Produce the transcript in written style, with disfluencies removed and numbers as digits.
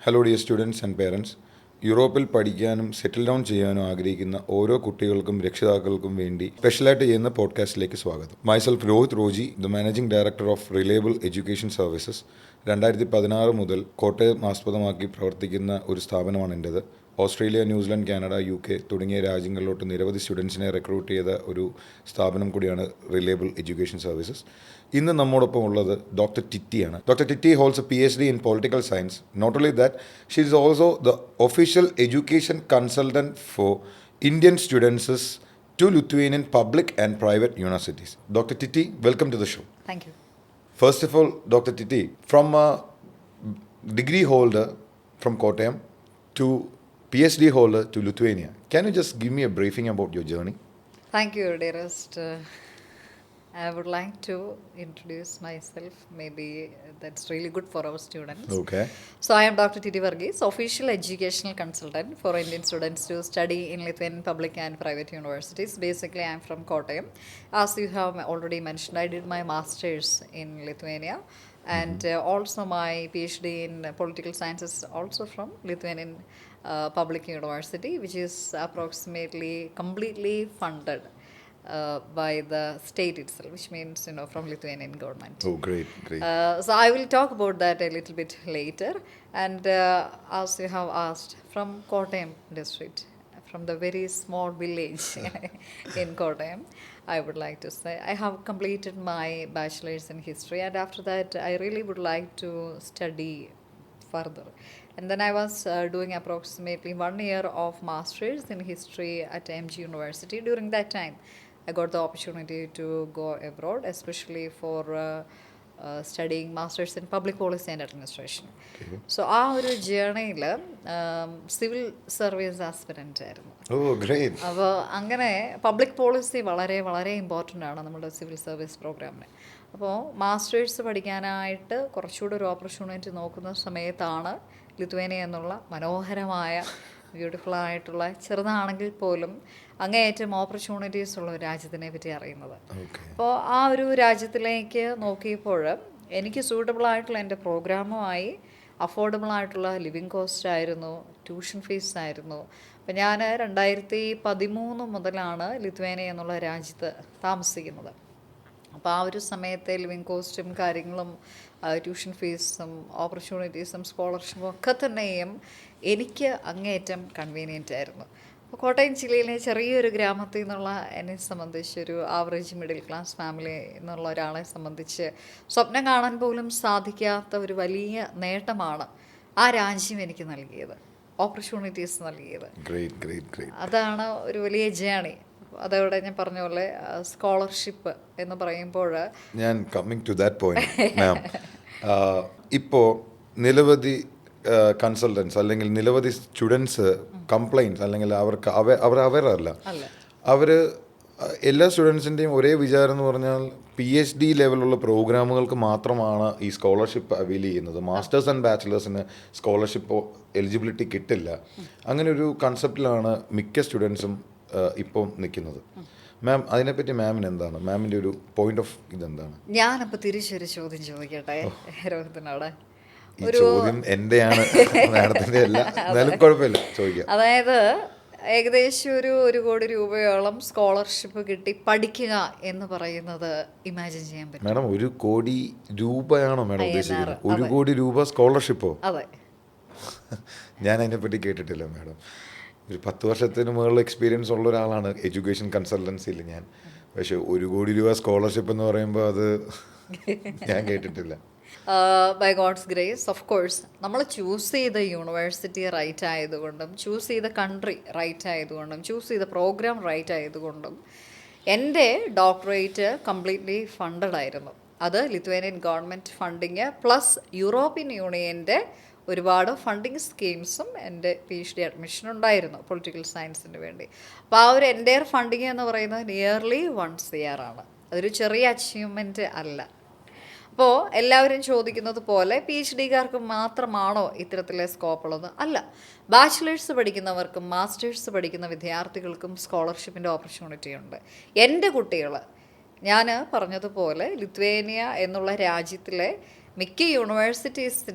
Hello dear students and parents. യൂറോപ്പിൽ പഠിക്കാനും settle down ചെയ്യാനും ആഗ്രഹിക്കുന്ന ഓരോ കുട്ടികൾക്കും രക്ഷിതാക്കൾക്കും വേണ്ടി സ്പെഷ്യലായിട്ട് ചെയ്യുന്ന പോഡ്കാസ്റ്റിലേക്ക് സ്വാഗതം. Myself Rohit Roji, the managing director of reliable education services. 2016 മുതൽ കോട്ടയം ആസ്പദമാക്കി പ്രവർത്തിക്കുന്ന ഒരു സ്ഥാപനമാണ് എൻ്റേത്. ഓസ്ട്രേലിയ, ന്യൂസിലൻഡ്, കാനഡ, UK തുടങ്ങിയ രാജ്യങ്ങളിലോട്ട് നിരവധി സ്റ്റുഡൻസിനെ റിക്രൂട്ട് ചെയ്ത ഒരു സ്ഥാപനം കൂടിയാണ് റിലയബിൾ എഡ്യൂക്കേഷൻ സർവീസസ്. ഇന്ന് നമ്മോടൊപ്പം ഉള്ളത് ഡോക്ടർ ടിറ്റിയാണ്. Doctor Titty holds a PhD in political science. Not only that, she is also the official education consultant for Indian students to Lithuanian public and private universities. Dr. Titti, welcome to the show. Thank you. First of all, Dr. Titti, from a degree holder from Kottayam to PhD holder to Lithuania, can you just give me a briefing about your journey? Thank you, dearest. I would like to introduce myself. Maybe that's really good for our students. Okay. So I am Dr. Titti Varghese, official educational consultant for Indian students to study in Lithuanian public and private universities. Basically, I am from Kottayam. As you have already mentioned, I did my master's in Lithuania. And also my PhD in political sciences also from Lithuanian public university, which is approximately completely funded by the state itself, which means, from Lithuanian government. Oh, great. So I will talk about that a little bit later. And as you have asked, from Kottayam district, from the very small village in Kottayam, I would like to say I have completed my bachelor's in history, and after that I really would like to study further. And then I was doing approximately 1 year of master's in history at MG University. During that time, I got the opportunity to go abroad, especially for studying masters in public policy and administration. So ആ ഒരു ജേർണിയിൽ civil service aspirant ആയിരുന്നു. Oh, great. അപ്പോൾ അങ്ങനെ public policy വളരെ വളരെ important ആണ് നമ്മുടെ civil service പ്രോഗ്രാമിന്. അപ്പോൾ മാസ്റ്റേഴ്സ് പഠിക്കാനായിട്ട് കുറച്ചുകൂടെ ഒരു ഓപ്പർച്യൂണിറ്റി നോക്കുന്ന സമയത്താണ് ലിത്വേനിയ എന്നുള്ള മനോഹരമായ ബ്യൂട്ടിഫുൾ ആയിട്ടുള്ള, ചെറുതാണെങ്കിൽ പോലും അങ്ങേയറ്റം ഓപ്പർച്യൂണിറ്റീസ് ഉള്ള ഒരു രാജ്യത്തിനെ പറ്റി അറിയുന്നത്. അപ്പോൾ ആ ഒരു രാജ്യത്തിലേക്ക് നോക്കിയപ്പോൾ എനിക്ക് സൂട്ടബിൾ ആയിട്ടുള്ള എൻ്റെ പ്രോഗ്രാമുമായി അഫോർഡബിൾ ആയിട്ടുള്ള ലിവിങ് കോസ്റ്റ് ആയിരുന്നു, ട്യൂഷൻ ഫീസ് ആയിരുന്നു. അപ്പം ഞാൻ 2013 മുതലാണ് ലിത്വേനിയ എന്നുള്ള രാജ്യത്ത് താമസിക്കുന്നത്. അപ്പോൾ ആ ഒരു സമയത്തെ ലിവിങ് കോസ്റ്റും കാര്യങ്ങളും ട്യൂഷൻ ഫീസും ഓപ്പർച്യൂണിറ്റീസും സ്കോളർഷിപ്പും ഒക്കെ തന്നെയും എനിക്ക് അങ്ങേയറ്റം കൺവീനിയൻ്റ് ആയിരുന്നു. അപ്പോൾ കോട്ടയം ജില്ലയിലെ ചെറിയൊരു ഗ്രാമത്തിൽ നിന്നുള്ള എന്നെ സംബന്ധിച്ച്, ഒരു ആവറേജ് മിഡിൽ ക്ലാസ് ഫാമിലി എന്നുള്ള ഒരാളെ സംബന്ധിച്ച് സ്വപ്നം കാണാൻ പോലും സാധിക്കാത്ത ഒരു വലിയ നേട്ടമാണ് ആ രാജ്യം എനിക്ക് നൽകിയത്, ഓപ്പർച്യൂണിറ്റീസ് നൽകിയത്. അതാണ് ഒരു വലിയ ജേണി. അതോടെ ഞാൻ പറഞ്ഞ പോലെ സ്കോളർഷിപ്പ് എന്ന് പറയുമ്പോൾ ഞാൻ കമ്മിങ് ടു ദാറ്റ് പോയിന്റ് മാം, ഇപ്പോൾ നിരവധി കൺസൾട്ടൻസ് അല്ലെങ്കിൽ നിരവധി സ്റ്റുഡൻസ് കംപ്ലൈൻറ്റ്സ് അല്ലെങ്കിൽ അവർ അവരല്ല, അവർ എല്ലാ സ്റ്റുഡൻസിൻ്റെയും ഒരേ വിചാരം എന്ന് പറഞ്ഞാൽ PhD ലെവലുള്ള പ്രോഗ്രാമുകൾക്ക് മാത്രമാണ് ഈ സ്കോളർഷിപ്പ് അവൈൽ ചെയ്യുന്നത്. മാസ്റ്റേഴ്സ് ആൻഡ് ബാച്ചിലേഴ്സിന് സ്കോളർഷിപ്പ് എലിജിബിലിറ്റി കിട്ടില്ല. അങ്ങനെ ഒരു കൺസെപ്റ്റിലാണ് മിക്ക സ്റ്റുഡൻസും ഇപ്പോൾ നിൽക്കുന്നത്. മാം, അതിനെപ്പറ്റി മാമിന് എന്താണ്, മാമിൻ്റെ ഒരു പോയിന്റ് ഓഫ് ഇതെന്താണ്? ഞാനപ്പോൾ തിരിച്ചൊരു ചോദ്യം ചോദിക്കട്ടെ രോഹിത്തിനോട്. ഈ ചോദ്യം എൻ്റെയാണ്, മാഡത്തിൻ്റെ അല്ല, എന്നാലും കുഴപ്പമില്ല, ചോദിക്കാം. അതായത് ഏകദേശം ഒരു കോടി രൂപയോളം സ്കോളർഷിപ്പ് കിട്ടി പഠിക്കുക എന്ന് പറയുന്നത് ഇമാജിൻ ചെയ്യാൻ പറ്റും? മാഡം, 1 കോടി രൂപയാണോ മാഡം ഉദ്ദേശിക്കുന്നത്? 1 കോടി രൂപ സ്കോളർഷിപ്പോ? അതെ. ഞാൻ അതിനെപ്പറ്റി കേട്ടിട്ടില്ല മാഡം. ഒരു 10 വർഷത്തിന് മുകളിൽ എക്സ്പീരിയൻസ് ഉള്ള ഒരാളാണ് എഡ്യൂക്കേഷൻ കൺസൾട്ടൻസിയിൽ ഞാൻ. പക്ഷെ 1 കോടി രൂപ സ്കോളർഷിപ്പ് എന്ന് പറയുമ്പോൾ അത് ഞാൻ കേട്ടിട്ടില്ല. By God's grace, of course നമ്മൾ ചൂസ് ചെയ്ത യൂണിവേഴ്സിറ്റി റൈറ്റ് ആയതുകൊണ്ടും, ചൂസ് ചെയ്ത കൺട്രി റൈറ്റ് ആയതുകൊണ്ടും, ചൂസ് ചെയ്ത പ്രോഗ്രാം റൈറ്റ് ആയതുകൊണ്ടും എൻ്റെ ഡോക്ടറേറ്റ് കംപ്ലീറ്റ്ലി ഫണ്ടഡ് ആയിരുന്നു. അത് Lithuanian government funding plus European യൂണിയൻ്റെ ഒരുപാട് ഫണ്ടിങ് സ്കീംസും എൻ്റെ PhD അഡ്മിഷൻ ഉണ്ടായിരുന്നു പൊളിറ്റിക്കൽ സയൻസിന് വേണ്ടി. അപ്പോൾ ആ ഒരു എൻ്റെയർ ഫണ്ടിങ് എന്ന് പറയുന്നത് നിയർലി 1 CR ആണ്. അതൊരു ചെറിയ അച്ചീവ്മെൻറ്റ് അല്ല. അപ്പോൾ എല്ലാവരും ചോദിക്കുന്നത് പോലെ PhD-കാർക്ക് മാത്രമാണോ ഇത്തരത്തിലെ സ്കോപ്പ് ഉള്ളത്? അല്ല, ബാച്ചിലേഴ്സ് പഠിക്കുന്നവർക്കും മാസ്റ്റേഴ്സ് പഠിക്കുന്ന വിദ്യാർത്ഥികൾക്കും സ്കോളർഷിപ്പിൻ്റെ ഓപ്പർച്യൂണിറ്റി ഉണ്ട്. എൻ്റെ കുട്ടികൾ, ഞാൻ പറഞ്ഞതുപോലെ ലിത്വേനിയ എന്നുള്ള രാജ്യത്തിലെ മിക്ക യൂണിവേഴ്സിറ്റീസിൻ്റെ